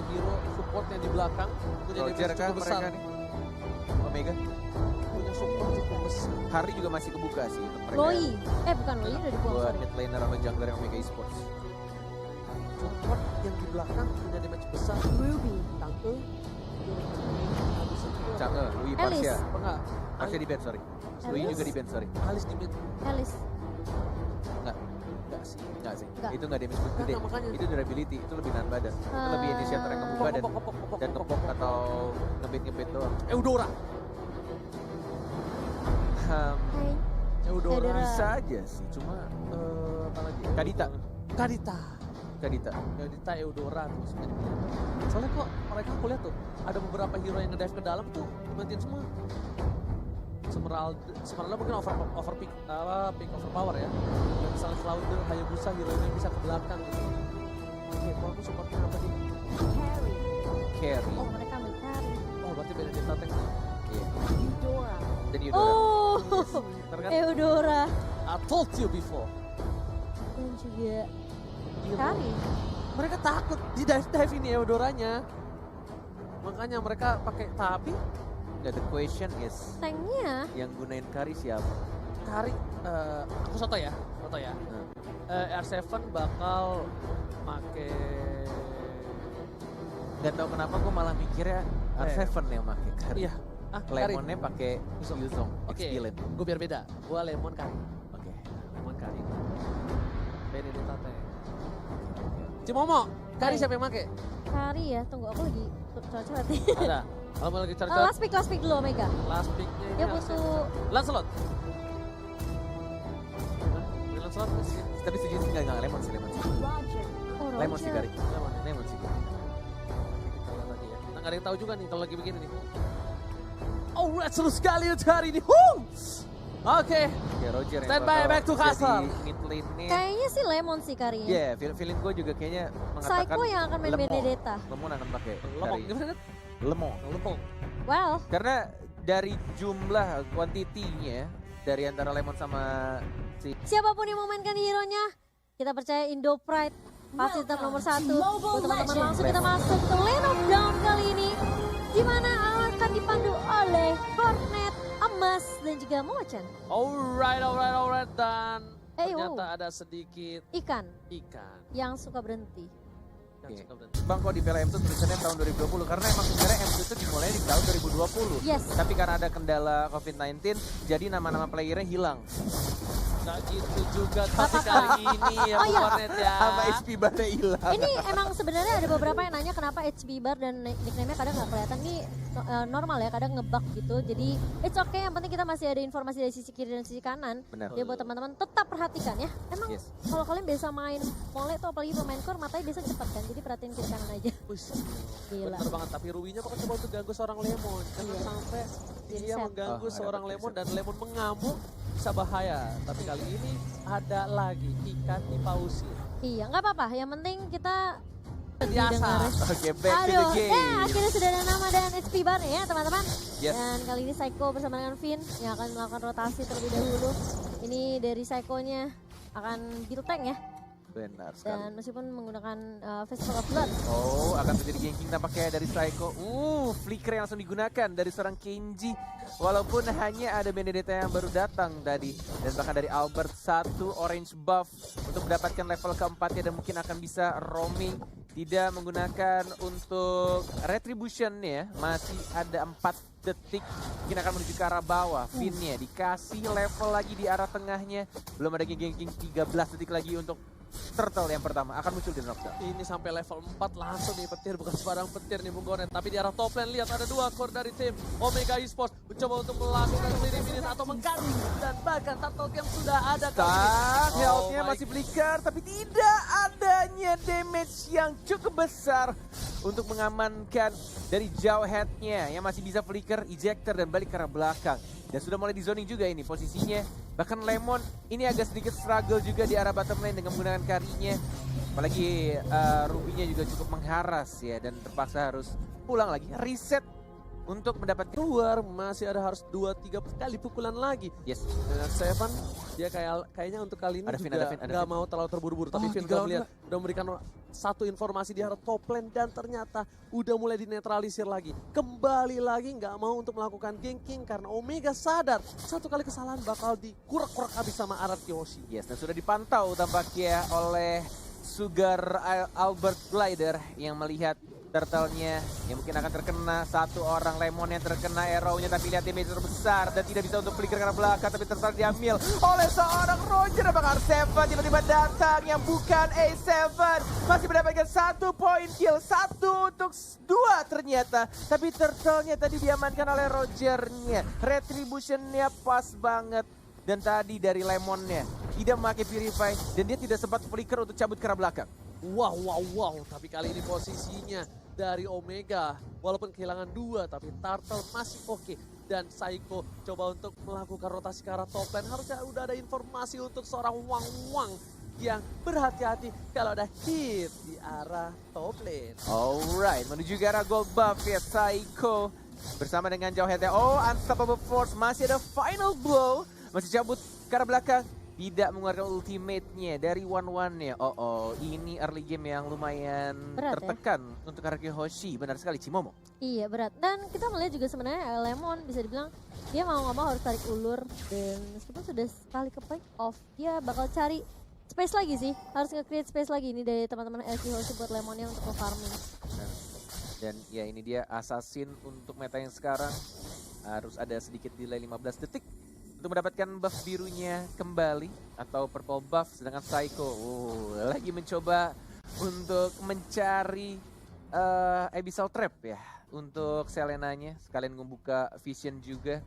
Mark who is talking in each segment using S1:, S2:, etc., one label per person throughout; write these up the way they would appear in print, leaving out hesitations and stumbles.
S1: hero supportnya di belakang. Punya
S2: Roger
S1: damage
S2: kan
S1: cukup besar.
S2: mereka nih. Omega.
S1: Punya support cukup besar.
S2: Hari juga masih kebuka sih untuk mereka.
S3: Loi. Bukan Loi udah dibuang.
S2: Buat
S3: Sorry.
S2: mid laner sama jungler yang Omega Esports.
S1: Support yang di belakang punya damage besar.
S3: Ruby.
S1: Tangke.
S2: Canggih, Lui
S3: Alice.
S2: Parsia.
S1: Apa enggak?
S2: Parsia di band, sorry. Lui
S3: Alice.
S2: juga di band, sorry.
S1: Alice di mid.
S3: Alice.
S2: Enggak,
S1: Enggak sih.
S2: enggak sih.
S3: Enggak.
S2: Itu enggak damage gede.
S1: Enggak, makanya.
S2: Itu durability, itu lebih nahan badan. Itu lebih initiator yang ngebuka dan ngepok atau ngebit doang.
S1: Eudora.
S2: Hmm,
S3: Hai.
S1: Eudora.
S3: Eudora.
S2: bisa aja sih, cuma
S1: Apa lagi?
S2: Kadita.
S1: Kadita.
S2: Kadita.
S1: Kadita Eudora terus. Soalnya kok mereka aku lihat tuh ada beberapa hero yang ngedive ke dalam tuh dimatiin semua. Semeralda mungkin over pick overpower ya. Dan misalnya Cloud, Hayabusa hero yang bisa ke belakang gitu. Oke, kalau aku supportnya apa nih?
S3: Carry.
S2: Carry.
S3: Oh mereka ambil carry.
S1: Oh berarti Benedetta tank.
S2: Iya.
S3: Eudora.
S2: Dan Eudora.
S3: Oh.
S1: Ntar kan?
S3: Eudora.
S1: I told you before.
S3: Dan juga
S1: Hero.
S3: carry.
S1: Mereka takut di dive ini Eudoranya. Makanya mereka pakai tapi
S2: Nggak, the question is,
S3: Tanknya.
S2: yang gunain Kari siapa?
S1: Kari, aku soto ya. R7 bakal make
S2: Gak tau kenapa gue malah mikirnya R7 yang pakai Kari.
S1: iya. Kari.
S2: Lemonnya pakai Yuzong,
S1: Oke,
S2: X-Villain.
S1: gue biar beda. Gue lemon kari.
S2: Oke.
S1: Lemon kari. Benedetta teh. Cimomo, kari
S3: Hai.
S1: siapa yang make?
S3: Carry ya. Tunggu aku lagi coret-coret nih.
S1: Ada. Kalau mau lagi cari
S3: Last pick dulu Omega.
S1: last picknya ini
S3: Dia
S1: harusnya-
S3: butuh
S1: Lancelot. Lancelot sih.
S2: Tapi setuju sih nggak lemon sih, lemon sih.
S3: Oh,
S2: Lemon sih
S3: Roger.
S2: Kari. Lemon sih.
S1: Kita lihat lagi ya. Kita nggak ada yang tahu juga nih kalau lagi begini nih. Oh, red seru sekali untuk hari ini. Oke.
S2: Ya Roger yang
S1: Stand by,
S2: bakal
S1: back to castle.
S2: jadi mid lane-nya.
S3: Kayaknya sih Lemon sih Karinya.
S2: Iya, feeling gue juga kayaknya mengatakan
S3: Psycho yang akan main
S2: Lemon.
S3: Benedetta.
S2: Lemon akan pakai
S1: Lemong
S2: Kari.
S1: gimana?
S2: Lemon.
S1: Lemong.
S3: Well,
S2: Karena dari jumlah kuantitinya dari antara Lemon sama si
S3: siapapun yang memainkan hero-nya, kita percaya Indo Pride pasti tetap nomor satu. Buat teman-teman langsung kita masuk ke Lane of Dawn kali ini, di mana akan dipandu oleh Hornet, Emas, dan juga Moachan.
S1: Alright. Dan ternyata
S3: oh.
S1: ada sedikit
S3: Ikan
S1: ikan.
S3: yang suka berhenti.
S1: Yang
S2: Oke.
S1: suka berhenti.
S2: Bang kok di Piala M2 tulisannya tahun 2020 karena emang sebenarnya M2 itu dimulai di tahun 2020.
S3: Yes.
S2: Tapi karena ada kendala COVID-19 jadi nama-nama playernya hilang.
S1: Nah gitu juga tapi kali ini ya
S3: Oh, iya.
S1: Warnet ya.
S2: Sama HP barnya hilang.
S3: Ini emang sebenarnya ada beberapa yang nanya kenapa HB bar dan nickname-nya kadang nggak kelihatan. Ini normal ya, kadang ngebug gitu. Jadi it's okay, yang penting kita masih ada informasi dari sisi kiri dan sisi kanan.
S2: Benar.
S3: Ya buat teman-teman tetap perhatikan ya. Emang
S2: Yes.
S3: kalau kalian biasa main mole tuh apalagi pemain core matanya biasa cepat kan. Jadi perhatiin kiri kanan aja.
S1: Wih,
S3: Gila.
S1: bener banget, tapi Ruwinya bakal coba untuk ganggu seorang Lemon. Jangan
S3: Iya.
S1: sampai
S3: Di
S1: dia
S3: reset.
S1: mengganggu
S2: Oh, ada
S1: seorang
S2: reset.
S1: Lemon dan Lemon mengamuk bisa bahaya. Tapi kali ini ada lagi ikan di pausi.
S3: Iya, nggak apa-apa. Yang penting kita
S1: Biasa.
S3: didengar.
S2: Oke, back to the
S3: Aduh,
S2: game.
S3: akhirnya sudah ada nama dan HP bar ya teman-teman.
S2: Yes.
S3: Dan kali ini Psycho bersama dengan Finn yang akan melakukan rotasi terlebih dahulu. Ini dari Psycho-nya akan build tank ya.
S2: Benar
S3: Dan
S2: sekali.
S3: meskipun menggunakan Festival of Blood.
S2: Oh, akan terjadi ganking tampaknya dari Psycho. Flicker yang langsung digunakan dari seorang Kenji. Walaupun hanya ada Benedetta yang baru datang tadi. Dan bahkan dari Albert satu orange buff untuk mendapatkan level keempatnya dan mungkin akan bisa roaming. Tidak menggunakan untuk retribution-nya. Masih ada 4 detik. Mungkin akan menuju ke arah bawah. Finn-nya dikasih level lagi di arah tengahnya. Belum ada ganking 13 detik lagi untuk Turtle yang pertama akan muncul di knockdown.
S1: Ini sampai level 4 langsung nih petir, bukan sembarang petir nih Bung Gonet. Tapi di arah top lane lihat ada 2 core dari tim Omega Esports mencoba untuk melakukan clearing finish atau mengganti dan bahkan Turtle yang sudah ada kali ini.
S2: Dan health-nya
S1: my
S2: masih flicker tapi tidak adanya damage yang cukup besar untuk mengamankan dari jauh head-nya yang masih bisa flicker, ejector dan balik ke arah belakang. Dan sudah mulai di zoning juga ini posisinya. Bahkan Lemon ini agak sedikit struggle juga di arah bottom lane dengan menggunakan karinya. Apalagi Ruby-nya juga cukup mengharas ya dan terpaksa harus pulang lagi. Reset untuk mendapatkan
S1: keluar, masih ada harus 2-3 kali pukulan lagi.
S2: yes.
S1: Dengan Seven, dia kayaknya untuk kali ini
S2: Ada Vin,
S1: juga
S2: ada Vin, ada
S1: nggak
S2: Vin.
S1: mau terlalu terburu-buru. Tapi
S2: Oh,
S1: Vin
S2: 3
S1: udah
S2: lawan
S1: melihat, udah memberikan satu informasi di arah top lane dan ternyata udah mulai dinetralisir lagi. Kembali lagi nggak mau untuk melakukan ganking karena Omega sadar satu kali kesalahan bakal dikurak-kurak habis sama Arad Kyoshi.
S2: Yes, dan sudah dipantau tampaknya oleh Sugar Albert Glider yang melihat turtle-nya yang mungkin akan terkena satu orang. Lemon yang terkena arrow-nya, tapi lihat damage terbesar dan tidak bisa untuk flicker karena belakang, tapi turtle diambil oleh seorang Roger. Apakah R7 tiba-tiba datang yang bukan A7 masih mendapatkan 1 poin kill, 1 untuk 2 ternyata, tapi turtle-nya tadi diamankan oleh Roger-nya. Retribution-nya pas banget. Dan tadi dari Lemonnya tidak memakai Purify dan dia tidak sempat flicker untuk cabut ke arah belakang.
S1: Wow. Tapi kali ini posisinya dari Omega. Walaupun kehilangan 2, tapi Turtle masih oke. Dan Psycho coba untuk melakukan rotasi ke arah top lane. Harusnya udah ada informasi untuk seorang Wang yang berhati-hati kalau ada hit di arah top lane.
S2: Alright, menuju ke arah gold buff ya Psycho. Bersama dengan jauh headnya. Oh, Unstoppable Force masih ada final blow. Masih cabut ke arah belakang. Tidak mengeluarkan ultimate-nya dari one-one-nya. Ini early game yang lumayan
S3: Berat,
S2: tertekan untuk Araki Hoshi. Benar sekali, Cimomo.
S3: Iya berat. Dan kita melihat juga sebenarnya Lemon bisa dibilang dia mau nggak mau harus tarik ulur. Dan meskipun sudah sekali ke pick off, dia bakal cari space lagi sih. Harus nge-create space lagi ini dari teman-teman LC Hoshi buat Lemonnya untuk farming.
S2: Dan ya ini dia assassin untuk meta yang sekarang. Harus ada sedikit delay 15 detik untuk mendapatkan buff birunya kembali atau purple buff, sedangkan Psycho lagi mencoba untuk mencari Abyssal Trap ya untuk Selenanya, sekalian membuka vision juga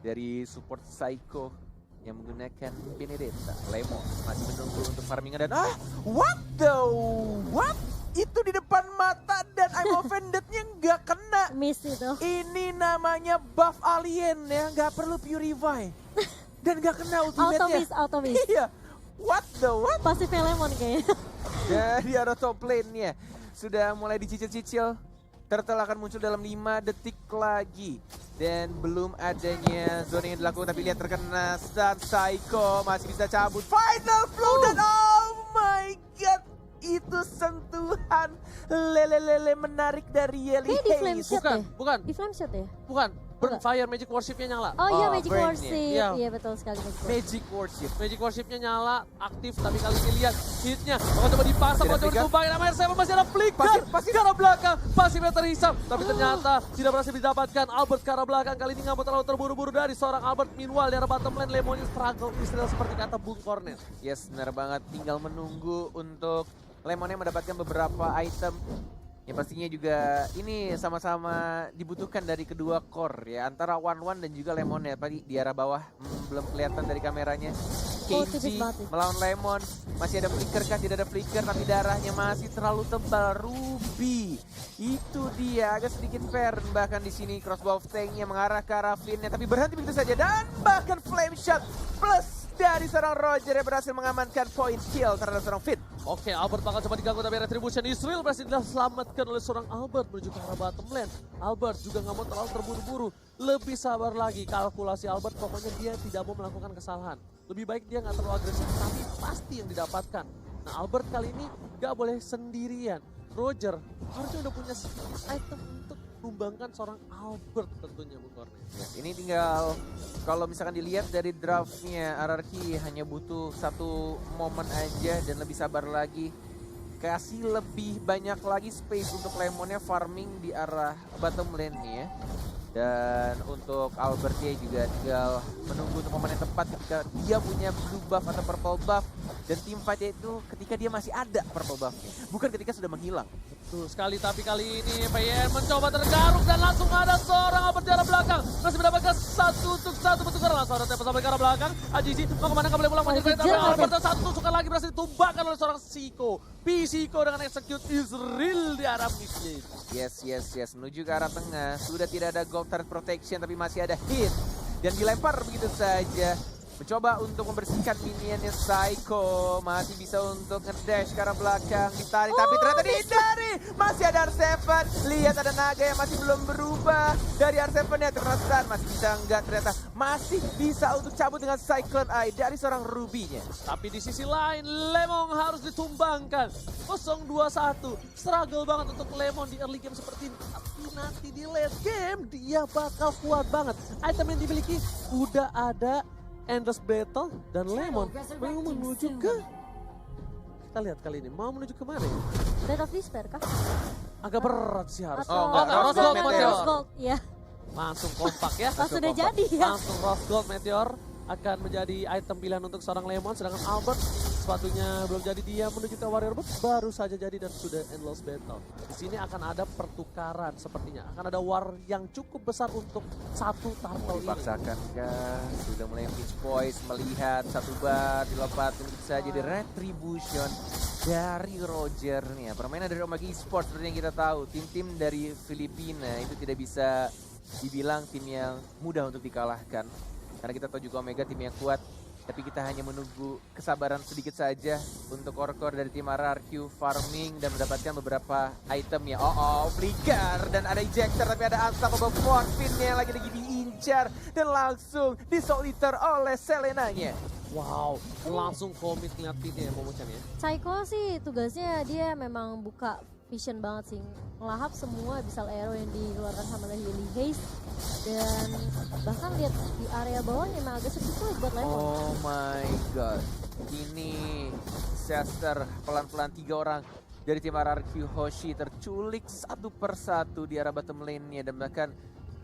S2: dari support Psycho yang menggunakan Benedetta. Lemon masih menunggu untuk farmingan dan what? Itu di depan mata dan I'm offended-nya nggak kena.
S3: Miss itu.
S2: Ini namanya buff alien ya, nggak perlu purify. Dan nggak kena ultimate-nya.
S3: Auto miss.
S2: Iya, what?
S3: Pasifnya Lemon kayaknya.
S2: Dari arah top lane-nya sudah mulai dicicil-cicil. Turtle akan muncul dalam 5 detik lagi. Dan belum adanya zona yang dilakukan, tapi lihat terkena stun. Psycho masih bisa cabut. Final flow dan oh my god. Itu sentuhan lele menarik dari Yeli
S3: Kayaknya di flame
S2: Hayes.
S3: shot ya?
S1: Bukan.
S3: Di flame shot ya?
S1: Bukan. Burn Fire Magic Worship-nya nyala.
S3: Oh iya
S2: Oh,
S3: Magic
S2: burn-nya.
S3: Worship.
S1: Iya.
S3: Iya betul sekali Magic Worship.
S2: Magic Worship.
S1: Magic Worship-nya nyala, aktif, tapi kali ini lihat hitnya. Bakal coba dipasang,
S2: Masih ada
S1: bakal coba
S2: flicker?
S1: ditumbangin sama R7, masih ada flicker.
S2: Pasif.
S1: Ke arah belakang, pasifnya terhisap. Tapi ternyata tidak berhasil didapatkan. Albert ke arah belakang, kali ini nggak mau terlalu terburu-buru dari seorang Albert. Meanwhile, di arah bottom lane, Lemonnya struggle istilah seperti kata Bung Cornet.
S2: Yes, benar banget. Tinggal menunggu untuk Lemonnya mendapatkan beberapa item. Yang pastinya juga ini sama-sama dibutuhkan dari kedua core ya. Antara One dan juga Lemonnya. Tadi di arah bawah belum kelihatan dari kameranya.
S3: tipis
S2: Kenji
S3: banget.
S2: melawan Lemon. Masih ada flicker kah? Tidak ada flicker, tapi darahnya masih terlalu tebal. Ruby. Itu dia, agak sedikit fair. Bahkan di sini crossbow tanknya mengarah ke arah Flynn-nya, tapi berhenti begitu saja. Dan bahkan flame shot plus dari seorang Roger yang berhasil mengamankan point kill terhadap seorang Finn.
S1: Oke, Albert bakal coba diganggu tapi Retribution Israel berhasil diselamatkan oleh seorang Albert menuju ke arah bottom lane. Albert juga nggak mau terlalu terburu-buru, lebih sabar lagi. Kalkulasi Albert pokoknya dia tidak mau melakukan kesalahan. Lebih baik dia nggak terlalu agresif, tapi pasti yang didapatkan. Nah, Albert kali ini nggak boleh sendirian. Roger harusnya udah punya item untuk menumbangkan seorang Albert tentunya, Bung Kornet.
S2: Yes, ini tinggal kalau misalkan dilihat dari draftnya, RRQ hanya butuh satu momen aja dan lebih sabar lagi. Kasih lebih banyak lagi space untuk Lemonnya farming di arah bottom lane nih ya. Dan untuk Albert dia juga tinggal menunggu untuk momen yang tepat ketika dia punya blue buff atau purple buff. Dan team fight itu ketika dia masih ada purple buffnya, bukan ketika sudah menghilang.
S1: Betul sekali, tapi kali ini PYN mencoba tergaruk dan langsung ada seorang Albert di arah belakang. Masih mendapatkan 1-1 bertukar, langsung ada tempat sampai ke arah belakang. Ajizi mau kemana, nggak boleh pulang, mau tapi Albert dan satu tusukan lagi berhasil ditumbangkan oleh seorang Siko. Pisiko dengan execute Israel di arah mid lane.
S2: Yes, menuju ke arah tengah. Sudah tidak ada gold turret protection tapi masih ada hit. Dan dilempar begitu saja. Mencoba untuk membersihkan minionnya Psycho. Masih bisa untuk ngedash ke arah belakang. Ditarik tapi ternyata dihindari. Masih ada R7 R7. Lihat ada naga yang masih belum berubah. Dari R7 ya terkesan masih bisa enggak, ternyata masih bisa untuk cabut dengan Cyclone Eye dari seorang Ruby-nya.
S1: Tapi di sisi lain, Lemon harus ditumbangkan. 0-2-1. Struggle banget untuk Lemon di early game seperti ini. Tapi nanti di late game, dia bakal kuat banget. Item yang dimiliki udah ada Endless Battle dan Lemon mau menuju ke... Kita lihat kali ini, mau menuju ke mana ya?
S3: Blade of Despair kah?
S1: Agak berat sih harus.
S3: Atau
S1: enggak, Rose Gold Meteor.
S3: Rose Gold, ya.
S1: Langsung kompak ya.
S3: Langsung udah jadi ya.
S1: Langsung Rose Gold Meteor akan menjadi item pilihan untuk seorang Lemon. Sedangkan Albert sepatunya belum jadi, dia menuju ke Warrior Bot baru saja jadi dan sudah Endless Battle. Di sini akan ada pertukaran sepertinya. Akan ada war yang cukup besar untuk satu turtle ini.
S2: Dipaksakan kah? Sudah mulai pitch poise, melihat satu bar dilompatin saja di retribution dari Roger nih. Permainan dari Omega Esports seperti yang kita tahu, tim-tim dari Filipina itu tidak bisa dibilang tim yang mudah untuk dikalahkan. Karena kita tahu juga Omega tim yang kuat, tapi kita hanya menunggu kesabaran sedikit saja untuk core-core dari tim RRQ farming dan mendapatkan beberapa item ya. Flicker dan ada ejector, tapi ada Unstoppable Fortpin yang lagi diincar dan langsung disoliter oleh Selenanya.
S1: Wow, langsung komit ngeliat pitnya ya Momochan ya.
S3: Psycho sih tugasnya dia memang buka vision banget sih. Ngelahap semua Abyssal Arrow yang dikeluarkan sama Lily Haze. Dan bahkan lihat di area bawah memang agak sedikit sulit buat Lemon.
S2: Oh my god. Ini Chester pelan-pelan 3 orang dari tim RRQ Hoshi terculik satu persatu di arah bottom lane-nya, dan bahkan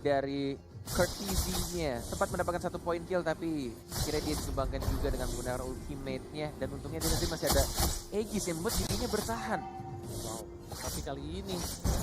S2: dari Courtesy-nya sempat mendapatkan 1 poin kill, tapi kira dia disumbangkan juga dengan menggunakan ultimate-nya, dan untungnya dia nanti masih ada Aegis yang membuat dirinya bertahan.
S1: Wow, tapi kali ini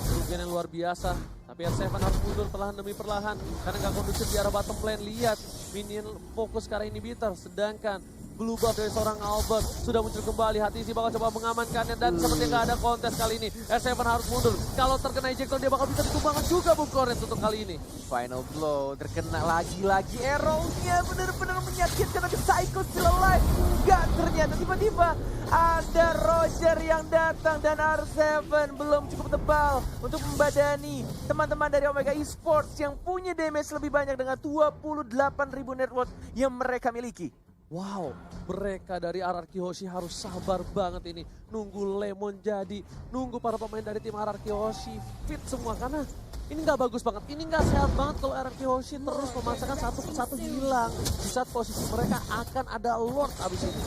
S1: kerugian yang luar biasa. Tapi R7 harus mundur perlahan demi perlahan karena nggak kondusif di arah bottom lane. Lihat, minion fokus ke arah inhibitor, sedangkan blue buff dari seorang Albert sudah muncul kembali. Hatisi bakal coba mengamankannya dan sepertinya nggak ada kontes kali ini. R7 harus mundur. Kalau terkena ejector dia bakal bisa ditumbangkan juga Bung Koret untuk kali ini.
S2: Final blow, terkena lagi-lagi arrow-nya, benar-benar menyakitkan, tapi Psycho still alive. Enggak, ternyata tiba-tiba ada Roger yang datang dan R7 belum cukup tebal untuk membadani teman-teman dari Omega Esports yang punya damage lebih banyak dengan 28.000 net worth yang mereka miliki.
S1: Wow, mereka dari RRQ Hoshi harus sabar banget ini. Nunggu Lemon jadi, nunggu para pemain dari tim RRQ Hoshi fit semua. Karena ini nggak bagus banget, ini nggak sehat banget kalau RRQ Hoshi terus memaksakan satu persatu hilang. Di saat posisi mereka akan ada Lord abis ini.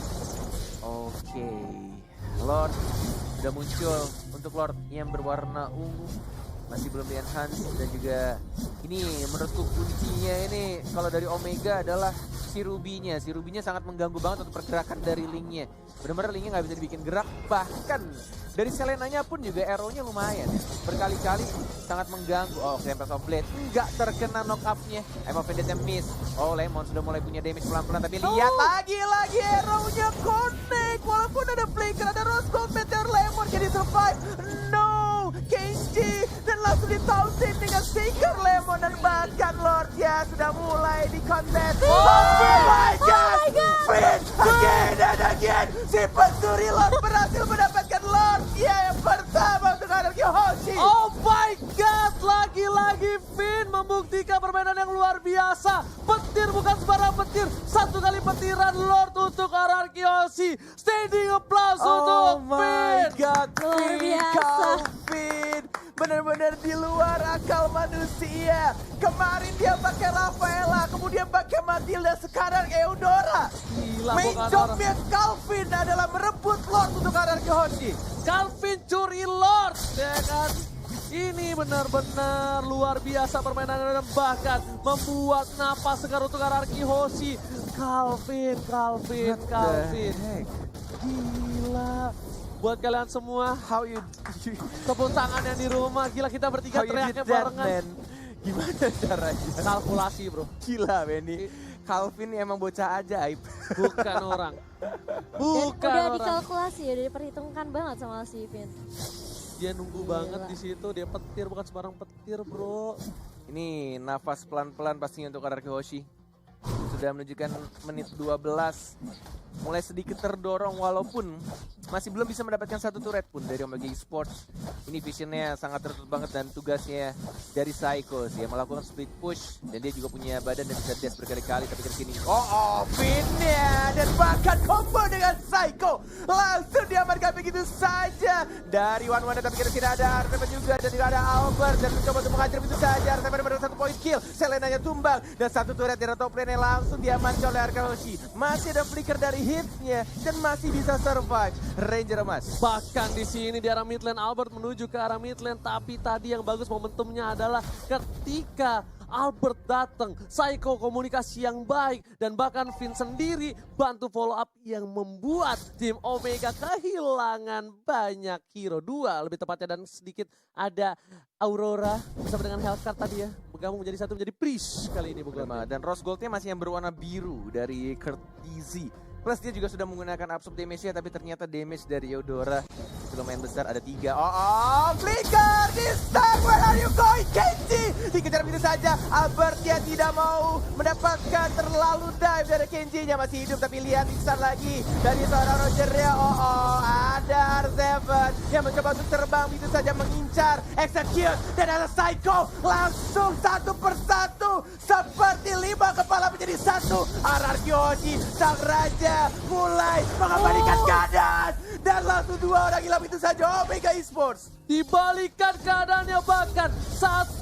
S2: Oke, Lord sudah muncul untuk Lord yang berwarna ungu. Masih belum di-enhance, dan juga ini menurutku kuncinya ini kalau dari Omega adalah si Ruby-nya. Si Ruby-nya sangat mengganggu banget untuk pergerakan dari Link-nya. Benar-benar Link-nya nggak bisa dibikin gerak, bahkan dari Selenanya pun juga arrow-nya lumayan. Berkali-kali sangat mengganggu. Oh, Tempest of Blade nggak terkena knock up-nya. I'm offended and miss. Oh, Lemon sudah mulai punya damage pelan-pelan, tapi lihat lagi-lagi arrow-nya connect. Walaupun ada flicker, ada Rose Gold Meteor, Lemon jadi survive. No! Kenji dan langsung ditausin dengan Seeker Lemon, dan bahkan Lord ya sudah mulai di kontes. Oh my god! Finn again and again. Si pencuri Lord berhasil mendapatkan Lord ya yang pertama untuk RRQ Hoshi.
S1: Oh my god, lagi-lagi Finn membuktikan permainan yang luar biasa. Petir bukan sembarang petir, 1 kali petiran Lord untuk RRQ Hoshi. Standing applause untuk Finn.
S2: Oh my god,
S3: Luar biasa.
S2: Finn benar-benar di luar akal manusia. Kemarin dia pakai Rafaela, kemudian pakai Matilda, sekarang Eudora.
S1: Gila,
S2: Main
S1: bukan
S2: jobnya Calvin adalah merebut Lord untuk RRQ Hoshi.
S1: Calvin curi Lord, ya kan? Ini benar-benar luar biasa permainan, dan bahkan membuat napas segar untuk RRQ Hoshi. Calvin. Gila. Buat kalian semua,
S2: How you
S1: tepuk tangan yang di rumah. Gila, kita bertiga teriaknya barengan.
S2: Gimana caranya?
S1: Kalkulasi bro,
S2: Gila Benny. Calvin emang bocah ajaib.
S1: bukan orang.
S3: Dan
S1: Bukan
S3: udah
S1: orang.
S3: dikalkulasi, udah diperhitungkan banget sama si Finn.
S1: Dia nunggu
S3: Gila.
S1: banget di situ, dia petir bukan sembarang petir bro.
S2: Ini nafas pelan-pelan pastinya untuk RRQ Hoshi. Sudah menunjukkan menit 12. mulai sedikit terdorong walaupun masih belum bisa mendapatkan satu turret pun dari Omega Esports. Ini visionnya sangat tertutup banget dan tugasnya dari Psycho sih, melakukan split push dan dia juga punya badan dan bisa dash berkali-kali tapi ke sini. Pinnya dan bahkan combo dengan Psycho langsung diamankan begitu saja dari One tapi ke sini ada Artemis juga dan tidak ada Albert dan mencoba untuk menghajar begitu saja. Artemis benar-benar 1 point kill, Selenanya tumbang dan satu turret dari top lane langsung diamankan oleh Arkeologi. Masih ada flicker dari hitsnya dan masih bisa survive. Ranger emas.
S1: Bahkan di sini di arah mid lane Albert menuju ke arah mid lane, tapi tadi yang bagus momentumnya adalah ketika Albert datang, Psycho komunikasi yang baik dan bahkan Vin sendiri bantu follow up yang membuat tim Omega kehilangan banyak hero, 2 lebih tepatnya, dan sedikit ada Aurora bersama dengan Hellcat tadi ya, bergabung menjadi satu menjadi Priest kali ini bukan.
S2: Dan Rose Goldnya masih yang berwarna biru dari Kurt Easy. Plus dia juga sudah menggunakan absorb damage-nya, tapi ternyata damage dari Eudora itu lumayan besar, ada 3. Flicker! This time where are you going, Kenji? Dikejar begitu saja, Albert dia tidak mau mendapatkan terlalu dive dari Kenji-nya, masih hidup tapi lihat Iksan lagi dari seorang Roger-nya. Ada R7 yang mencoba untuk terbang begitu saja mengincar, execute, dan ada Psycho langsung satu persatu seperti 5 kepala menjadi 1. Ararkyoshi sang raja mulai mengembalikan keadaan dan langsung 2 orang hilang itu saja Omega Esports.
S1: Dibalikan keadaannya, bahkan 1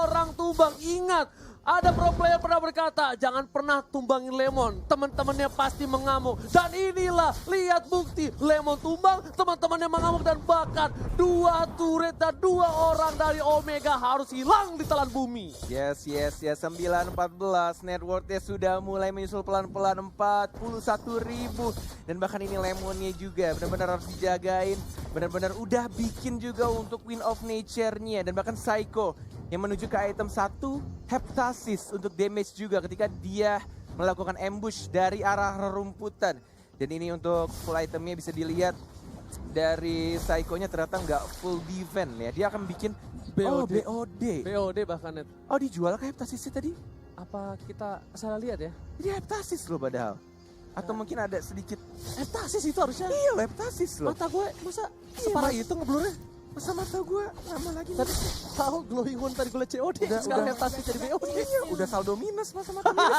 S1: orang tumbang. Ingat, ada pro player pernah berkata, jangan pernah tumbangin Lemon, teman-temannya pasti mengamuk. Dan inilah, lihat bukti, Lemon tumbang, teman-temannya mengamuk, dan bahkan 2 turret dan 2 orang dari Omega harus hilang di telan bumi.
S2: Yes, 9-14, net worth-nya sudah mulai menyusul pelan-pelan 41.000. Dan bahkan ini Lemonnya juga benar-benar harus dijagain, benar-benar udah bikin juga untuk Win of Nature-nya. Dan bahkan Psycho yang menuju ke item 1, Heptasis untuk damage juga ketika dia melakukan ambush dari arah rerumputan. Dan ini untuk full itemnya bisa dilihat dari Psycho-nya ternyata nggak full defense ya. Dia akan bikin BOD.
S1: BOD bahkan net.
S2: Oh, dijual ke Heptasisnya tadi?
S1: Apa kita salah lihat ya?
S2: Ini Heptasis loh padahal. Atau mungkin ada sedikit
S1: Heptasis itu harusnya.
S2: Iya, Heptasis loh.
S1: Mata gue masa separah itu ngeblurnya?
S2: Masa mata gue lama lagi.
S1: Tadi tahu glowing one tadi gue liat COD, sekarang Heptasis jadi BOD.
S2: Iya, udah saldo minus masa mata minus.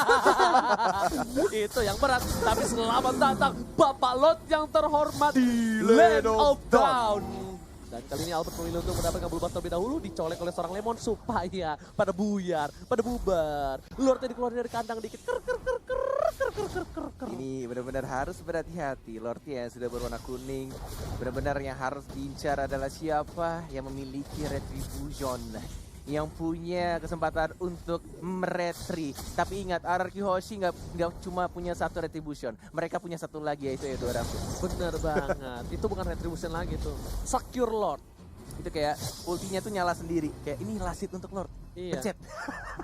S1: Itu yang berat, tapi selamat datang Bapak Lot yang terhormat di Land of Dawn. Dan kali ini Albert memilih untuk mendapatkan blue buff terlebih dahulu, dicolek oleh seorang Lemon supaya pada buyar, pada bubar. Lordnya dikeluarin dari kandang dikit,
S2: Ini benar-benar harus berhati-hati. Lordnya sudah berwarna kuning. Benar-benar yang harus diincar adalah siapa yang memiliki retribution, yang punya kesempatan untuk meretri. Tapi ingat, RRQ Hoshi nggak cuma punya 1 retribution, mereka punya 1 lagi yaitu Eudora.
S1: Bener banget, itu bukan retribution lagi tuh, secure Lord.
S2: Itu kayak ultinya tuh nyala sendiri, kayak ini lasit untuk Lord.
S1: Iya.
S2: Pencet.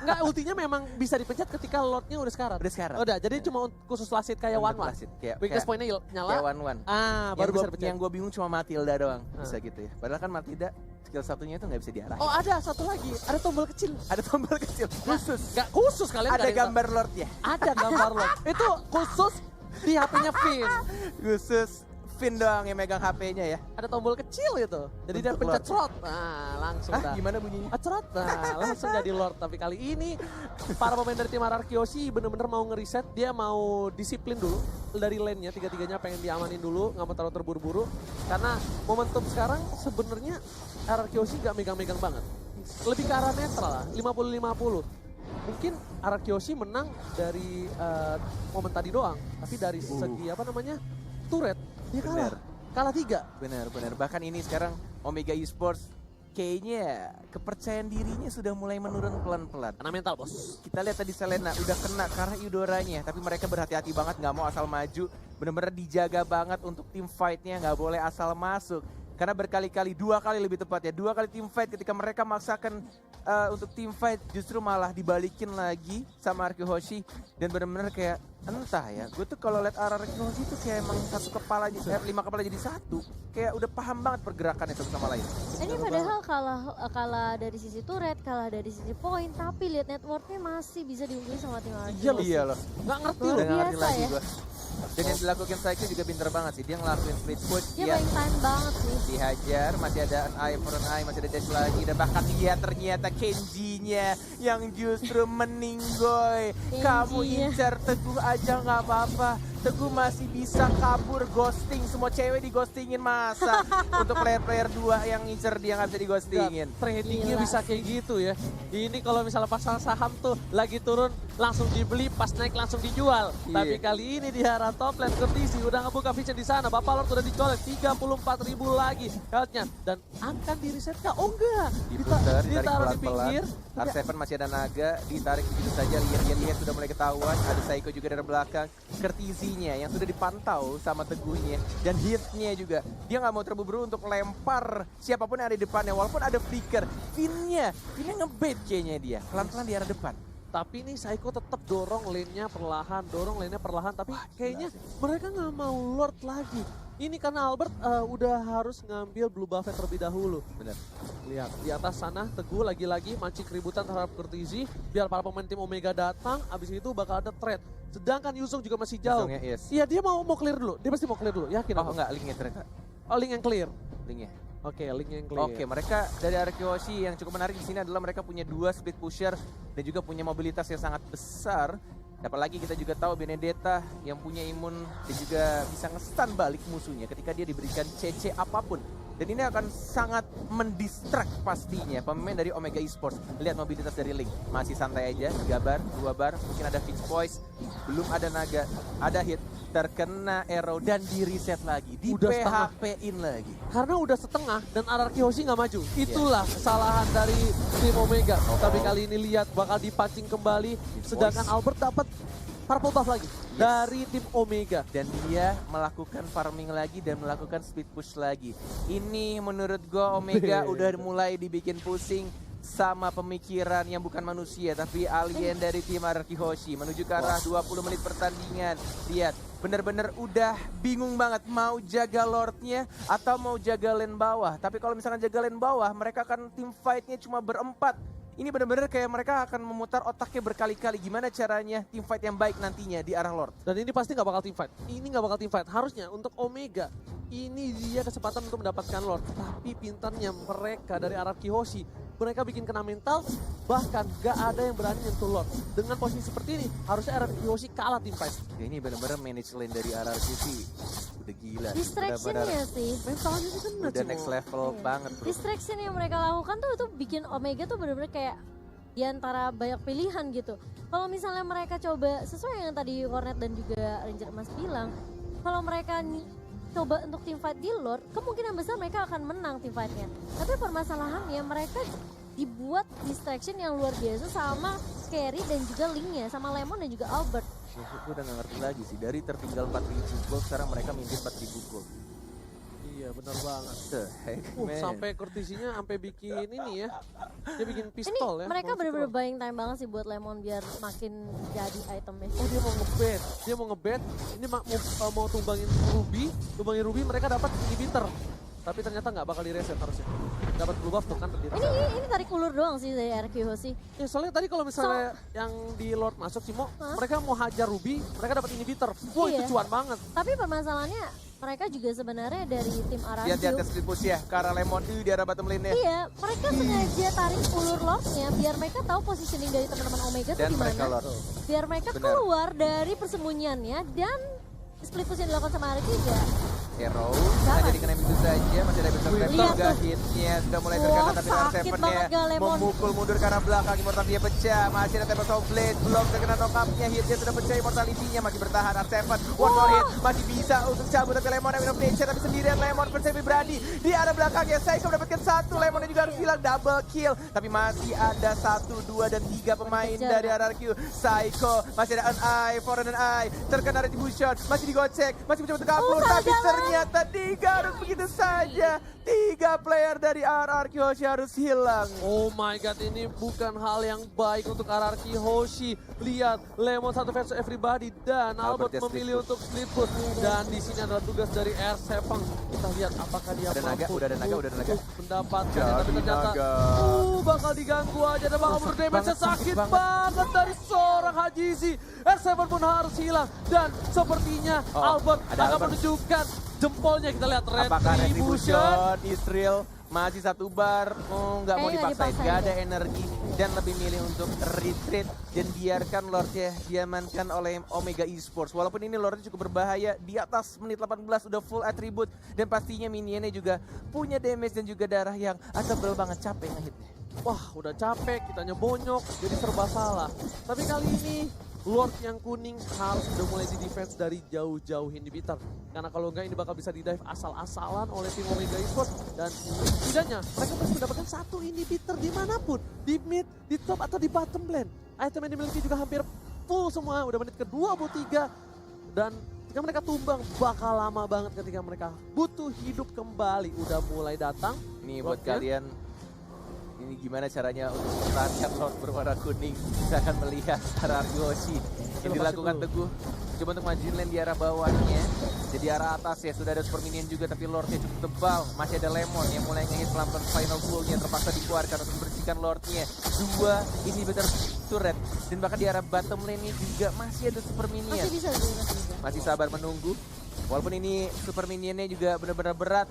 S1: Enggak, ultinya memang bisa dipencet ketika Lordnya udah sekarat. Udah, jadi cuma khusus lasit kayak one-one. Weakness point-nya nyala.
S2: Kayak one-one.
S1: Baru bisa dipencet.
S2: Yang gue bingung cuma Matilda doang, bisa gitu ya. Padahal kan Matilda skill satunya itu nggak bisa diarahin.
S1: Oh, ada satu lagi, ada tombol kecil.
S2: Ada tombol kecil khusus.
S1: Nggak khusus kalian.
S2: Ada gambar Lordnya.
S1: Ada gambar Lord. Itu khusus di HP-nya Vin.
S2: Khusus Vin doang yang megang HP-nya ya.
S1: Ada tombol kecil itu. Jadi dia pencet slot. Nah, langsung dah.
S2: Gimana bunyinya?
S1: Cerot. Nah, langsung jadi Lord. Tapi kali ini para pemain dari tim RRQ bener-bener mau ngeriset. Dia mau disiplin dulu dari lane-nya. Tiga-tiganya pengen diamanin dulu. Nggak mau terlalu terburu-buru. Karena momentum sekarang sebenarnya RRQ nggak megang-megang banget. Lebih ke arah netral lah. 50-50. Mungkin RRQ menang dari momen tadi doang. Tapi dari segi turret. Dia kalah 3.
S2: Benar. Bahkan ini sekarang Omega Esports kayaknya kepercayaan dirinya sudah mulai menurun pelan-pelan.
S1: Karena mental, bos.
S2: Kita lihat tadi Selena udah kena karena Eudoranya, tapi mereka berhati-hati banget, nggak mau asal maju. Bener-bener dijaga banget untuk tim fight-nya, nggak boleh asal masuk. Karena berkali-kali, 2 kali lebih tepat ya, 2 kali tim fight ketika mereka maksakan untuk tim fight justru malah dibalikin lagi sama Arki Hoshi. Dan benar-benar kayak entah ya, gue tuh kalau liat Arki Hoshi tuh kayak emang 5 kepala jadi 1. Kayak udah paham banget pergerakannya satu sama lain.
S3: Ini padahal kalah dari sisi turret, kalah dari sisi poin, tapi lihat networknya masih bisa diungguli sama tim RRQ.
S1: Iya loh. Nggak ngerti
S3: luar
S1: loh.
S3: biasa ya.
S2: Dan yang dilakukan Psycho juga pinter banget sih. Dia ngelakuin split push.
S3: Dia main time banget sih.
S2: Dihajar, masih ada an eye for an eye, masih ada dash lagi. Dan bahkan dia ternyata Kenji-nya yang justru meninggoy. Kamu incar Teguh aja nggak apa-apa. Teguh masih bisa kabur, ghosting. Semua cewek di-ghostingin masa. Untuk player-player 2 yang ngincer dia nggak bisa di-ghostingin.
S1: Tradingnya bisa kayak gitu ya. Ini kalau misalnya pasang saham tuh lagi turun langsung dibeli, pas naik langsung dijual.
S2: Iya.
S1: Tapi kali ini di arah top lane Kurtisi udah ngebuka vision di sana. Bapak Lord udah dicolek 34.000 lagi health-nya dan akan di reset kah? Oh enggak.
S2: Diputar, ditarik
S1: Ditaruh di
S2: pelan-pelan.
S1: pinggir.
S2: R7 masih ada naga, ditarik begitu saja. Lihat sudah mulai ketahuan. Ada Psycho juga dari belakang. Kurtisinya yang sudah dipantau sama Teguhnya. Dan hit-nya juga. Dia nggak mau terburu-buru untuk lempar siapapun yang ada di depannya. Walaupun ada flicker. Finnya ngebait kayaknya dia. Pelan-pelan di arah depan.
S1: Tapi nih Psycho tetap dorong lane-nya perlahan, tapi kayaknya mereka nggak mau Lord lagi. Ini karena Albert udah harus ngambil blue buff terlebih dahulu.
S2: Benar.
S1: Lihat di atas sana Teguh lagi-lagi mancing keributan terhadap Kurtisi biar para pemain tim Omega datang, abis itu bakal ada trade. Sedangkan Yuzong juga masih jauh.
S2: Yuzongnya, yes.
S1: Iya dia mau clear dulu, dia pasti mau clear dulu, yakin
S2: Oh
S1: aku?
S2: enggak, linknya ternyata.
S1: Oh link yang clear.
S2: Linknya.
S1: Oke, link yang clear.
S2: Oke, mereka dari Arkeoshi yang cukup menarik di sini adalah mereka punya 2 split pusher dan juga punya mobilitas yang sangat besar. Apalagi kita juga tahu Benedetta yang punya imun dan juga bisa nge-stun balik musuhnya ketika dia diberikan CC apapun. Dan ini akan sangat mendistract pastinya pemain dari Omega Esports. Lihat mobilitas dari Link, masih santai aja, 3 bar, 2 bar, mungkin ada fix poise, belum ada naga, ada hit, terkena arrow dan di reset lagi, di
S1: Udah
S2: PHP-in lagi.
S1: Karena udah setengah dan Araki Hoshi nggak maju. Itulah kesalahan dari tim Omega. Tapi kali ini lihat bakal dipancing kembali. Sedangkan Albert dapat purple buff lagi dari tim Omega.
S2: Dan dia melakukan farming lagi dan melakukan speed push lagi. Ini menurut gue Omega udah mulai dibikin pusing sama pemikiran yang bukan manusia tapi alien dari tim Araki Hoshi menuju ke arah 20 menit pertandingan. Lihat, bener-bener udah bingung banget mau jaga Lordnya atau mau jaga lane bawah. Tapi kalau misalkan jaga lane bawah mereka akan tim fightnya cuma berempat. Ini benar-benar kayak mereka akan memutar otaknya berkali-kali gimana caranya tim fight yang baik nantinya di arah Lord.
S1: Dan ini pasti nggak bakal team fight. Ini nggak bakal team fight. Harusnya untuk Omega ini dia kesempatan untuk mendapatkan Lord. Tapi pintarnya mereka dari Araki Hoshi, mereka bikin kena mental, bahkan gak ada yang berani nyentuh Lord. Dengan posisi seperti ini, harusnya Araki Hoshi kalah tim fight.
S2: Ya, ini benar-benar manage lane dari RRQ sih udah gila.
S3: Distraction-nya sih.
S1: Mentalnya sih kena
S2: Udah next level banget bro.
S3: Distraction yang mereka lakukan tuh itu bikin Omega tuh bener-bener kayak di antara banyak pilihan gitu. Kalau misalnya mereka coba sesuai yang tadi Cornet dan juga Ranger Emas bilang, kalau mereka coba untuk team fight di Lord, kemungkinan besar mereka akan menang team fightnya. Tapi permasalahannya mereka dibuat distraction yang luar biasa sama Carry dan juga Linknya, sama Lemon dan juga Albert.
S2: Gue udah gak ngerti lagi sih, dari tertinggal 4.000 gold sekarang mereka mimpin 4.000 gold.
S1: Iya benar banget.
S2: The heck man.
S1: Sampai Kurtisinya sampai bikin ini ya. Dia bikin pistol
S3: Ini
S1: ya.
S3: mereka
S1: mau
S3: bener-bener
S1: pistol.
S3: buying time banget sih buat Lemon biar makin jadi itemnya.
S1: Oh dia mau ngebet. Dia mau ngebet. Ini mau tumbangin Ruby mereka dapat inhibitor. Tapi ternyata nggak bakal di-reset harusnya. Dapat blue buff tuh kan di-reset.
S3: Ini tarik ulur doang sih dari RQ Hoshi.
S1: Ya, soalnya tadi kalau misalnya yang di Lord masuk Cimo, mereka mau hajar Ruby, mereka dapat inhibitor. Wah
S3: Iya.
S1: itu cuan banget.
S3: Tapi permasalahannya mereka juga sebenarnya dari tim
S2: Lihat
S3: Araju.
S2: ke split push ya, ke arah Lemon di arah bottom lane-nya.
S3: Iya, mereka sengaja tarik ulur Lordnya biar mereka tahu positioning dari teman-teman Omega tuh
S2: Dan
S3: di
S2: mereka
S3: mana.
S2: Lord.
S3: Biar mereka
S2: Benar.
S3: keluar dari persembunyiannya dan split push yang dilakukan sama Araki juga.
S2: Arrow, hanya dikena itu saja, masih ada besar
S3: Lihat
S2: juga
S3: tuh.
S2: hitnya sudah mulai
S3: Wah,
S2: terkena tapi
S3: sakit
S2: R7-nya
S3: banget gak Lemon.
S2: memukul mundur ke arah belakang, Immortality pecah, masih ada Tempest of Blade, belum terkena knock-up-nya, hitnya sudah pecah, Immortality-nya masih bertahan, R7, one more hit, masih bisa untuk cabut tapi Lemon yang Nature, tapi sendirian Lemon bersemi berani di arah belakangnya, Psycho mendapatkan 1, Lemonnya juga harus hilang, double kill, tapi masih ada 1, 2, dan 3 pemain dari RRQ, Psycho, masih ada an eye, for an eye, terkena retribution, masih digocek, masih mencoba untuk kabur, tapi ternyata ternyata digaruk begitu saja. 3 player dari RRQ Hoshi harus hilang.
S1: Oh my god, ini bukan hal yang baik untuk RRQ Hoshi. Lihat, Lemon satu versus everybody dan Albert
S2: Albert
S1: memilih untuk split push. Dan di sini adalah tugas dari R7. Kita lihat apakah dia
S2: Udah naga,
S1: mampu
S2: udah ada naga.
S1: untuk mendapatkan,
S2: Jadi
S1: tapi ternyata
S2: naga.
S1: bakal diganggu aja dan bakal
S2: Sakit
S1: berdamage
S2: banget,
S1: sakit
S2: sakit
S1: banget dari seorang Hajizi. R7 pun harus hilang dan sepertinya Albert
S2: ada
S1: akan
S2: Albert.
S1: menunjukkan jempolnya. Kita lihat
S2: Apakah
S1: Retribution.
S2: Retribution, Israel masih 1 bar, nggak mau
S3: Kayaknya
S2: dipaksain,
S3: dipaksain
S2: nggak ada
S3: deh.
S2: energi dan lebih milih untuk retreat dan biarkan Lordnya diamankan oleh Omega Esports. Walaupun ini Lordnya cukup berbahaya, di atas menit 18 udah full atribut dan pastinya minionnya juga punya damage dan juga darah yang tebel banget, capek ngehitnya.
S1: Wah, udah capek, kitanya bonyok, jadi serba salah. Tapi kali ini Lord yang kuning harus udah mulai di defense dari jauh-jauh inhibitor. Karena kalau enggak ini bakal bisa di dive asal-asalan oleh tim Omega Esports. Dan setidaknya mereka harus mendapatkan 1 inhibitor dimanapun. Di mid, di top atau di bottom lane. Item yang dimiliki juga hampir full semua, udah menit ke-23. Dan ketika mereka tumbang bakal lama banget ketika mereka butuh hidup kembali. Udah mulai datang.
S2: Ini buat
S1: Lordnya.
S2: kalian, ini gimana caranya untuk mempertahankan Lord berwarna kuning. Kita akan melihat RRQ Hoshi yang dilakukan Teguh. Coba untuk majuin lane di arah bawahnya. Jadi arah atas ya, sudah ada super minion juga tapi Lordnya cukup tebal. Masih ada Lemon yang mulai ngehit pelan-pelan final goal-nya, terpaksa dikeluarkan untuk membersihkan Lordnya. 2 inhibitor turret dan bahkan di arah bottom lane-nya juga masih ada super minion.
S3: Masih bisa sih, masih bisa.
S2: Masih sabar menunggu. Walaupun ini super minionnya juga benar-benar berat.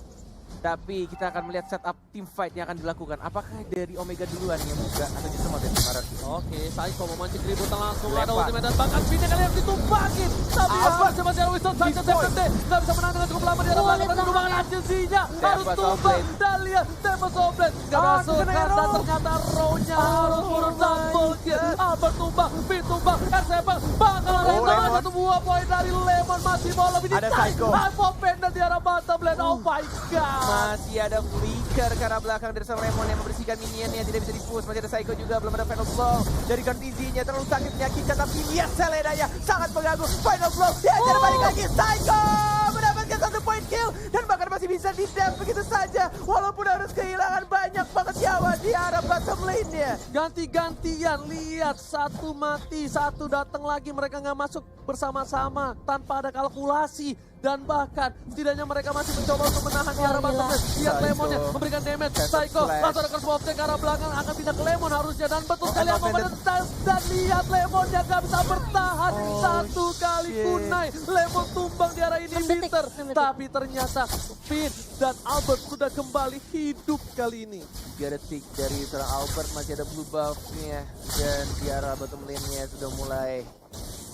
S2: Tapi kita akan melihat setup team fight yang akan dilakukan. Apakah dari Omega duluan yang buka atau justru mau dari RRQ?
S1: Oke, Saiko memancing keributan langsung ada
S2: Lempar.
S1: ultimate dan bahkan pinnya kali yang ditumpakin. Tapi harusnya masih ada Winston Sanchez FMD. Nggak bisa menang dengan cukup lama di arah belakang. Dan penumbangan Hajizinya harus
S2: Tempest
S1: tumbang.
S2: Oblate.
S1: Dan lihat Tempest Oblate. Nggak masuk
S2: kena
S1: kan.
S2: arrow.
S1: Dan ternyata row-nya harus turun double kill. Albert tumbang, Pin tumbang, R7 bakal
S2: Lemon.
S1: ada satu buah poin dari Lemon. Masih mau lebih
S2: Ada Psycho.
S1: Hypo Panda di arah bottom lane. Oh my god.
S2: Masih ada flicker ke arah belakang dari seorang Lemon yang membersihkan minionnya, tidak bisa di-push. Masih ada Psycho juga, belum ada final blow dari Contizinya, terlalu sakit menyakitkan, tapi lihat Selenanya sangat mengganggu. Final blow, diajar balik lagi, Psycho mendapatkan 1 point kill dan bahkan masih bisa di-dam begitu saja, walaupun harus kehilangan banyak banget nyawa di arah bottom lane-nya.
S1: Ganti-gantian, lihat satu mati, satu datang lagi, mereka nggak masuk bersama-sama tanpa ada kalkulasi. Dan bahkan setidaknya mereka masih mencoba untuk menahan di arah bottom lane. Lihat
S2: Psycho.
S1: Lemonnya memberikan damage, Psycho
S2: Flash.
S1: langsung ada curse ke arah belakang, akan pindah ke Lemon harusnya. Dan betul sekali
S2: Emang
S1: aku
S2: Benden.
S1: menetas dan lihat Lemonnya nggak bisa bertahan.
S2: Oh,
S1: Satu kali
S2: shit.
S1: kunai, Lemon tumbang di arah inhibitor.
S3: 6 detik.
S1: Tapi ternyata Finn dan Albert sudah kembali hidup kali ini.
S2: 3 detik dari seorang Albert, masih ada blue buff-nya dan di arah bottom lane-nya sudah mulai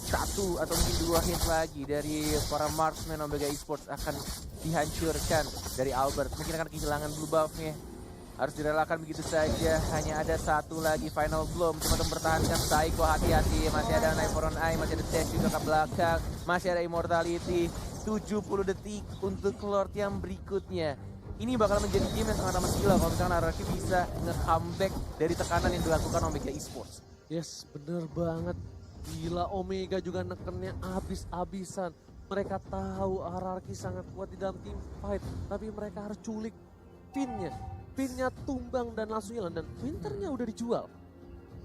S2: 1 atau mungkin 2 hit lagi dari para marksman Omega Esports akan dihancurkan dari Albert. Mungkin akan kehilangan blue buff-nya. Harus direlakan begitu saja. Hanya ada 1 lagi final blow. Cuma untuk mempertahankan Psycho, hati-hati. Masih ada Knife for on Eye, masih ada dash juga ke belakang. Masih ada immortality. 70 detik untuk Lord yang berikutnya. Ini bakal menjadi game yang sangat amat gila kalau misalkan RRQ bisa nge-comeback dari tekanan yang dilakukan Omega Esports.
S1: Yes, bener banget. Gila, Omega juga nekennya abis-abisan. Mereka tahu RRQ sangat kuat di dalam team fight. Tapi mereka harus culik pinnya. Pinnya tumbang dan langsung hilang. Dan Winternya udah dijual.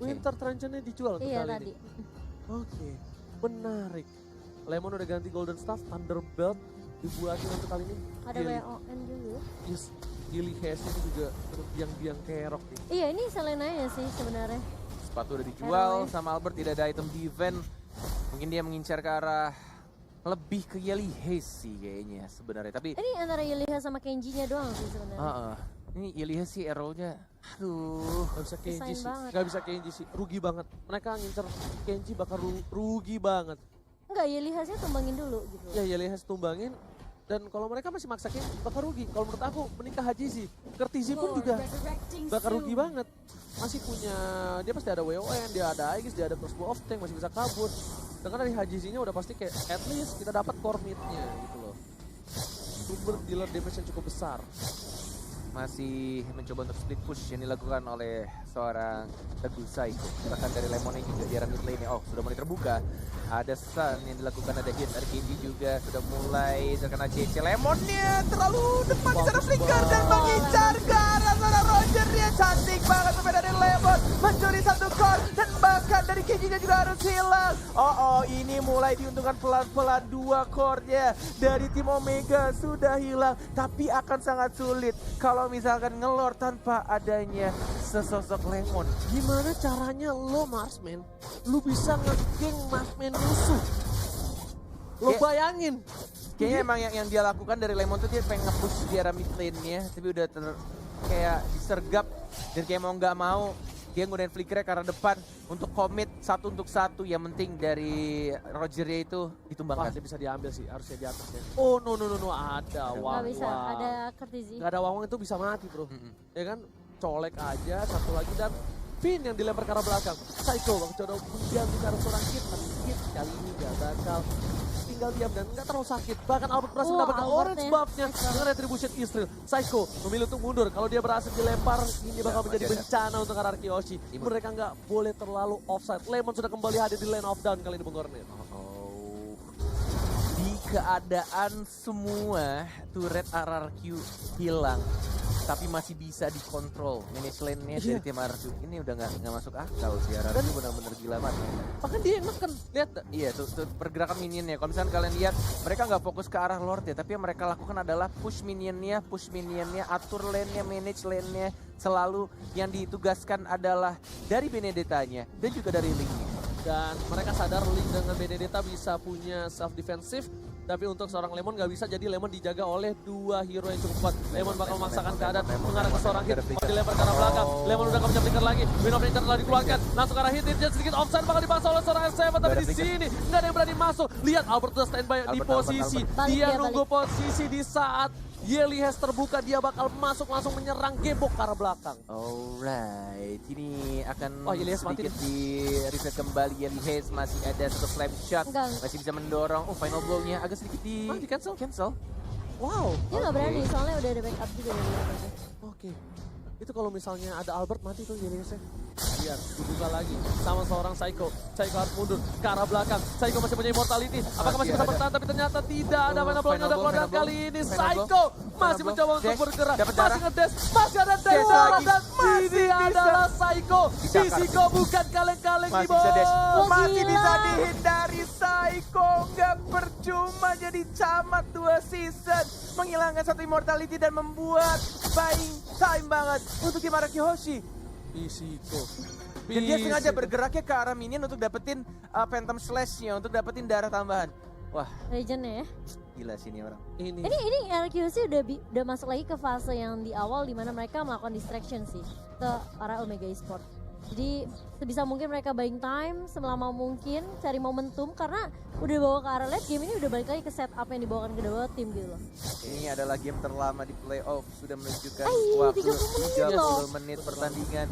S1: Winter Truncheonnya dijual untuk
S3: Iya
S1: kali
S3: tadi.
S1: ini. Oke, menarik. Lemon udah ganti Golden Staff, Thunderbelt dibuatin untuk kali ini.
S3: Ada WON juga.
S1: Yes, Gilly Hess ini juga biang-biang kerok nih.
S3: Iya ini Selenanya sih sebenarnya.
S2: Sepatu udah dijual
S3: RW.
S2: sama Albert, tidak ada item defense. Mungkin dia mengincar ke arah lebih ke Yeli Haze sih kayaknya sebenarnya. Tapi
S3: Ini antara Yeliha sama Kenji-nya doang sih sebenarnya.
S2: ini Yeli Haze sih arrow-nya. Aduh.
S1: Gak bisa Kenji
S3: Desain
S1: sih,
S3: banget.
S1: gak bisa Kenji sih, rugi banget. Mereka ngincer Kenji bakal rugi banget.
S3: Enggak, Yelihasnya tumbangin dulu gitu.
S1: Ya Yelihas tumbangin, dan kalau mereka masih maksa Kenji bakal rugi. Kalau menurut aku menikah Hajizi, Kertizi pun juga bakal rugi banget. Masih punya, dia pasti ada WON, dia ada Aegis, dia ada crossbow of tank, masih bisa kabur. Dengan dari Hajizinya udah pasti kayak at least kita dapat core mid-nya gitu loh. Sumber dealer damage yang cukup besar.
S2: masih mencoba untuk split push yang dilakukan oleh seorang Teguh Saiko. Bahkan dari Lemonnya juga di arah mid lane-nya. Oh, sudah mulai terbuka. Ada stun yang dilakukan, ada hit dari Kenji juga sudah mulai terkena CC. Lemonnya terlalu depan di sana flicker dan mengincar ke arah sana Roger. Dia cantik banget sampai dari Lemon mencuri satu core dan bahkan dari Kenji juga harus hilang. Oh, ini mulai diuntungkan pelan-pelan, 2 core-nya dari tim Omega sudah hilang, tapi akan sangat sulit kalau misalkan ngelor tanpa adanya sesosok Lemon.
S1: Gimana caranya lo Marsman, lu bisa nge-geng Marsman musuh? Lo bayangin.
S2: Kayaknya emang yang dia lakukan dari Lemon tuh dia pengen nge-push di arah mid lane-nya, tapi udah kayak disergap dan kayak mau nggak mau dia ngudain flickernya ke arah depan untuk komit 1 untuk 1. Yang penting dari Roger-nya itu ditumbangkan.
S1: Pasti bisa diambil sih, harusnya di atasnya. Oh no, ada
S3: Nggak
S1: Wang.
S3: bisa, ada Courtesy.
S1: Nggak ada Wang itu bisa mati bro. Ya kan, colek aja satu lagi dan Finn yang dilempar ke arah belakang. Saiko coba menjauh ke arah seorang Kid, tapi Kid kali ini gak bakal tinggal diam dan nggak terlalu sakit. Bahkan Albert berhasil mendapatkan orange buff-nya dengan retribution Israel. Saiko memilih untuk mundur. Kalau dia berhasil dilempar, ini bakal menjadi bencana untuk arah Kyoshi. Mereka nggak boleh terlalu offside. Lemon sudah kembali hadir di lane of down kali ini Bung Gornet.
S2: Di keadaan semua turret RRQ hilang, tapi masih bisa dikontrol manage lane-nya dari tim RRQ. Ini udah nggak masuk akal sih, RRQ benar-benar gila banget.
S1: Bahkan dia yang neken, lihat.
S2: Iya tuh pergerakan minionnya. Kalau misalnya kalian lihat, mereka nggak fokus ke arah Lord ya, tapi yang mereka lakukan adalah push minionnya, atur lane-nya, manage lane-nya. Selalu yang ditugaskan adalah dari Benedetta-nya dan juga dari Link-nya.
S1: Dan mereka sadar Link dengan Benedetta bisa punya self defensive. Tapi untuk seorang Lemon nggak bisa, jadi Lemon dijaga oleh 2 hero yang cukup kuat. Lemon bakal memaksakan keadaan mengarah ke seorang hit. Dilempar ke arah belakang. Lemon udah nggak bisa flicker lagi. Win of Nature telah dikeluarkan. Langsung ke arah hit. Dia sedikit offside bakal dipaksa oleh seorang R7. Tapi di sini nggak ada yang berani masuk. Lihat Albert udah standby di posisi. Dia nunggu posisi di saat Yelihes terbuka, dia bakal masuk langsung menyerang gembok ke arah belakang.
S2: Alright, ini akan
S1: Yelihes
S2: sedikit di reset kembali. Yelihes masih ada satu slap shot, masih bisa mendorong. Final blow-nya agak sedikit di cancel.
S1: Wow.
S3: Dia nggak berani, soalnya udah ada backup juga dari Albert.
S1: Oke. Itu kalau misalnya ada Albert mati tuh Yelihesnya. Lihat, dibuka lagi sama seorang Saiko. Saiko harus mundur ke arah belakang. Saiko masih punya immortality. Apakah masih bisa bertahan? Tapi ternyata tidak ada final blow-nya udah keluar. Dan kali ini Saiko masih mencoba untuk bergerak. Masih ngedash, masih ada dash dan ini adalah Saiko. Fisiko bukan kaleng-kaleng di bawah.
S2: Masih bisa dihindari Saiko. Nggak percuma jadi camat 2 season. Menghilangkan 1 immortality dan membuat buying time banget untuk tim Kyoshi.
S1: Fisiko.
S2: Dan dia sengaja bergeraknya ke arah minion untuk dapetin Phantom Slash-nya, untuk dapetin darah tambahan. Wah,
S3: Legend-nya ya.
S2: gila sih ini orang.
S3: Ini RQC udah masuk lagi ke fase yang di awal di mana mereka melakukan distraction sih ke arah Omega Esports. Jadi sebisa mungkin mereka buying time selama mungkin, cari momentum karena udah bawa ke arah late game ini udah balik lagi ke setup yang dibawakan kedua tim gitu loh.
S2: Ini adalah game terlama di playoff, sudah menunjukkan
S3: waktu
S2: 30 menit pertandingan.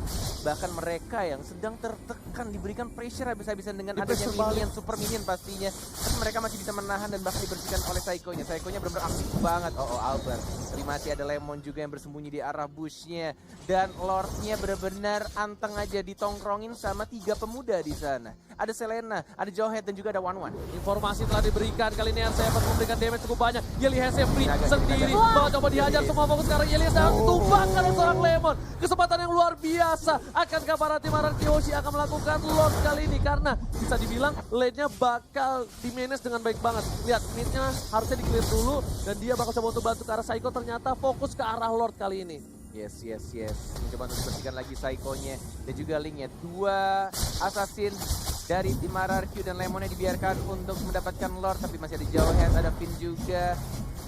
S2: Bahkan mereka yang sedang tertekan diberikan pressure habis-habisan dengan adanya minion, super minion pastinya. Tapi mereka masih bisa menahan dan bahkan dibersihkan oleh Saiko-nya. Saiko-nya benar-benar aktif banget. Albert. Tapi masih ada Lemon juga yang bersembunyi di arah bush-nya. Dan Lord-nya benar-benar anteng aja ditongkrongin sama 3 pemuda di sana. Ada Selena, ada Johead dan juga ada One.
S1: Informasi telah diberikan kali ini R7 memberikan damage cukup banyak. Yelihes free sendiri. Bakal coba dihajar semua fokus sekarang Yelihes dan tumbangkan oleh seorang Lemon. Kesempatan yang luar biasa. Akankah para tim Kyoshi akan melakukan Lord kali ini? Karena bisa dibilang lane-nya bakal di-manage dengan baik banget. Lihat, mid-nya harusnya di-clear dulu. Dan dia bakal coba untuk bantu ke arah Saiko. Ternyata fokus ke arah Lord kali ini.
S2: Yes. Mencoba untuk dibersihkan lagi Saiko-nya dan juga Link-nya. 2 assassin dari tim RRQ dan Lemonnya dibiarkan untuk mendapatkan Lord, tapi masih ada Johead, ada Finn juga.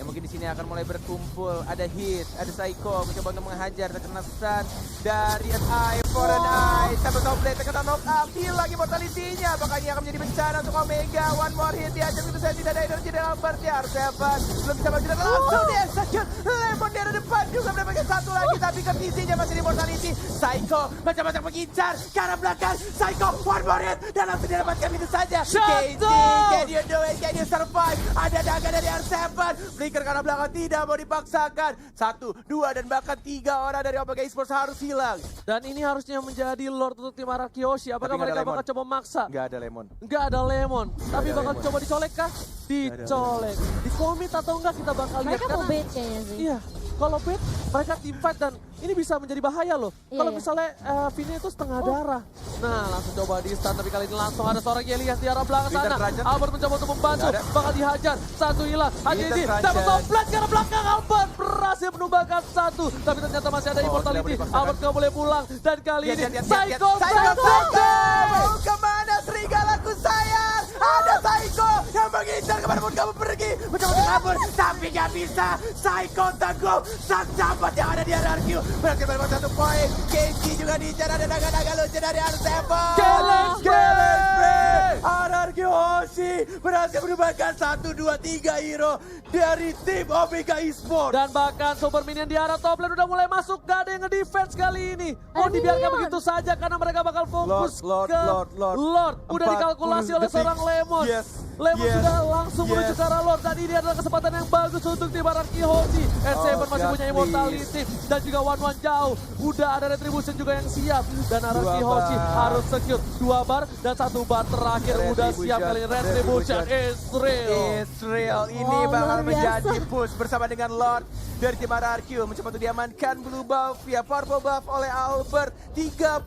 S2: Yang mungkin di sini akan mulai berkumpul. Ada Hit, ada Saiko mencoba untuk menghajar, terkena stun dari an eye for an eye. Satu top lane terkena knock up, hilang immortality-nya. Apakah ini akan menjadi bencana untuk Omega? One more hit dihajar itu saya tidak ada energi dari Albert ya. R7 belum bisa maju dan langsung dia execute. Lemon dari depan juga mendapatkan 1 lagi, tapi kondisinya masih di immortality. Saiko macam-macam mengincar ke arah belakang. Saiko one more hit dan langsung didapatkan itu saja. KD, can you do it? Can you survive? Ada daga dari R7. Flicker karena belakang tidak mau dipaksakan. 1, 2 dan bahkan 3 orang dari Omega Esports harus hilang.
S1: Dan ini harusnya menjadi Lord untuk tim Araki Hoshi. Apakah
S2: Tapi nggak
S1: mereka
S2: ada
S1: bakal coba maksa?
S2: Nggak ada Lemon.
S1: Nggak ada Lemon. Tapi
S2: ada
S1: bakal
S2: Lemon.
S1: coba dicolek kah? Dicolek. Di komit atau enggak kita bakal lihat.
S3: Mereka mau
S1: Karena
S3: bait kayaknya sih.
S1: iya, kalau bait mereka team fight dan ini bisa menjadi bahaya loh.
S3: Iya,
S1: Kalau
S3: iya.
S1: misalnya Vini itu setengah darah. Nah langsung coba di stun tapi kali ini langsung ada seorang Yeli yang di arah belakang
S2: Winter
S1: sana.
S2: Trajan.
S1: Albert mencoba untuk membantu,
S2: Nggak ada.
S1: bakal dihajar. Satu hilang. Haji
S2: Winter Trajan.
S1: dapat toplet ke arah belakang. Albert berhasil menumbangkan satu. Tapi ternyata masih ada
S2: Oh, tidak
S1: immortality.
S2: boleh dipaksakan.
S1: Albert nggak boleh pulang. Dan kali ini
S2: Lihat.
S1: Psycho.
S2: Mau kemana serigalaku sayang? Ada Psycho yang mengincar kemanapun kamu pergi. Mencoba untuk kabur, tapi nggak bisa. Psycho teguh, sang sahabat yang ada di RRQ. Berhasil mendapatkan 1 poin. Kenji juga diincar, ada naga-naga lucu dari R7. RRQ Hoshi berhasil menumbangkan 1, 2, 3 hero dari tim Omega Esports.
S1: Dan bahkan Super Minion di arah top lane udah mulai masuk. Gak ada yang nge-defense kali ini. Oh
S3: Ada
S1: dibiarkan
S3: minion.
S1: begitu saja karena mereka bakal fokus
S2: Lord.
S1: ke Lord. Udah
S2: 40
S1: dikalkulasi oleh
S2: detik.
S1: seorang Lemon.
S2: Yes.
S1: Lemon
S2: Yes.
S1: sudah langsung
S2: Yes.
S1: menuju ke arah Lord. Dan ini adalah kesempatan yang bagus untuk tim Araki Hoshi. R7
S2: Oh,
S1: masih
S2: God,
S1: punya immortality. Dan juga One jauh. Udah ada retribution juga yang siap. Dan Araki
S2: 2
S1: Hoshi
S2: bar.
S1: harus secure 2 bar dan 1 bar terakhir. Udah siap kali ini. Retribution Israel.
S2: Israel ini
S3: Oh,
S2: bakal
S3: luar
S2: menjadi
S3: biasa.
S2: push bersama dengan Lord dari tim RRQ mencoba untuk diamankan blue buff via purple buff oleh Albert. 33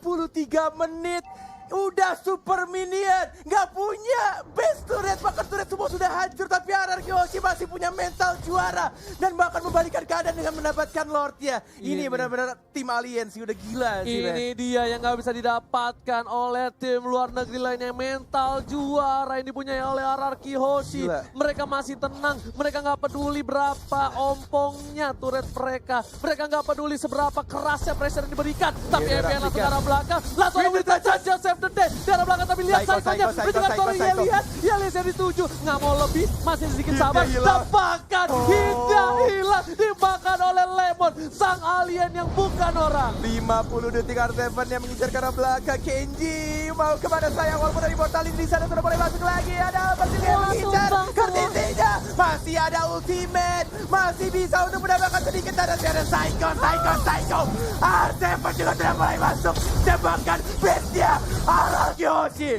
S2: menit udah super minion, nggak punya base turret, bahkan turret semua sudah hancur, tapi RRQ Hoshi masih punya mental juara dan bahkan membalikan keadaan dengan mendapatkan Lord ya. Ini benar-benar tim alien sih, udah gila sih.
S1: Ini dia yang nggak bisa didapatkan oleh tim luar negeri lainnya. Mental juara yang dipunyai oleh RRQ Hoshi.
S2: Gila.
S1: Mereka masih tenang, mereka nggak peduli berapa ompongnya turret mereka. Mereka nggak peduli seberapa kerasnya pressure yang diberikan. Tapi
S2: Iya,
S1: EPN langsung ke
S2: rapikan.
S1: arah belakang. Langsung
S2: Winter
S1: memberikan
S2: Trajan.
S1: saja save the day. Di arah belakang tapi lihat
S2: Psycho,
S1: Psycho-nya.
S2: Psycho,
S1: Menunjukkan
S2: Psycho,
S1: story
S2: Psycho.
S1: Yelis yang dituju. Nggak mau lebih, masih sedikit
S2: Hidnya
S1: sabar.
S2: hilang.
S1: Tepakan,
S2: Oh.
S1: hidnya hilang. Dimakan oleh Lemon, sang alien yang bukan orang.
S2: 50 detik R7 yang mengincar ke arah belakang. Kenji mau kemana sayang, walaupun dari mortality di sana sudah boleh masuk lagi. Ada Albert juga yang
S3: Wah,
S2: mengincar.
S3: tumbang semua.
S2: Kartisinya masih ada ultimate, masih bisa untuk mendapatkan sedikit tanda ada Psycho. R7 juga sudah mulai masuk. Tembakkan base-nya RRQ Hoshi.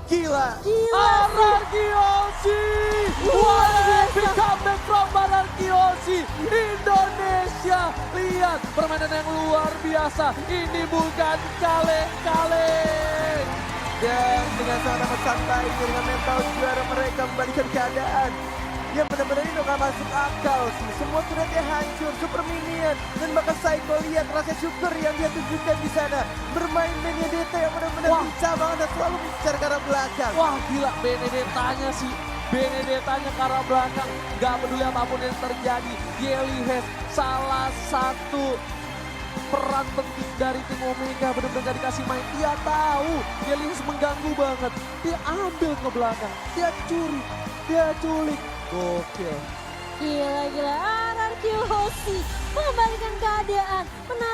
S2: Gila.
S1: RRQ Hoshi! What an epic comeback from RRQ Hoshi! Indonesia! Lihat permainan yang luar biasa. Ini bukan kaleng-kaleng.
S2: Dan dengan sangat amat santai dengan mental juara mereka membalikan keadaan. Yang benar-benar ini udah gak masuk akal sih. Semua turretnya hancur, super minion. Dan bahkan Psycho lihat rasa syukur yang dia tunjukkan di sana. Bermain Benedetta yang benar-benar
S1: Wah.
S2: lincah banget dan selalu mengincar ke arah belakang.
S1: Wah gila Benedettanya sih. Benedettanya ke arah belakang. Gak peduli apapun yang terjadi. Yeli has salah satu peran penting dari tim Omega, benar-benar gak dikasih main. Dia tahu Yeli has mengganggu banget. Dia ambil ke belakang. Dia curi. Dia culik. Gokil.
S3: Gila, RRQ Hoshi mengembalikan keadaan.